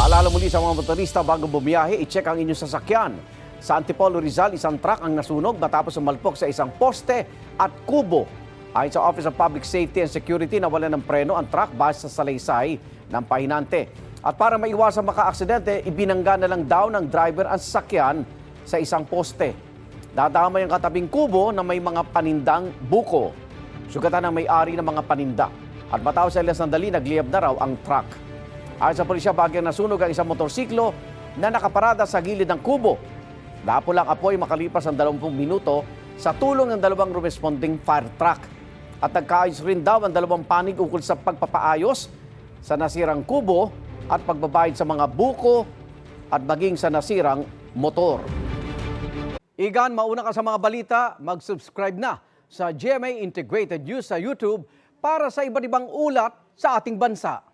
Paalala muli sa mga motorista bago bumiyahe, i-check ang inyong sasakyan. Sa Antipolo, Rizal, isang truck ang nasunog matapos umalpok sa isang poste at kubo. Ayon sa Office of Public Safety and Security, nawalan ng preno ang truck base sa salaysay ng pahinante. At para maiwasan maka-aksidente, ibinangga na lang daw ng driver ang sasakyan sa isang poste. Dadamay ang katabing kubo na may mga panindang buko. Sugatan ang may-ari ng mga paninda. At matapos sa ilang sandali, nagliyab na raw ang truck. Ayon sa pulisya, bagyang nasunog ang isang motorsiklo na nakaparada sa gilid ng kubo. Napulang apoy makalipas ang 20 minuto sa tulong ng dalawang responding fire truck. At nagkaayos rin daw ang dalawang panig ukol sa pagpapaayos sa nasirang kubo at pagbabayad sa mga buko at maging sa nasirang motor. Igan, mauna ka sa mga balita, mag-subscribe na sa GMA Integrated News sa YouTube para sa iba't ibang ulat sa ating bansa.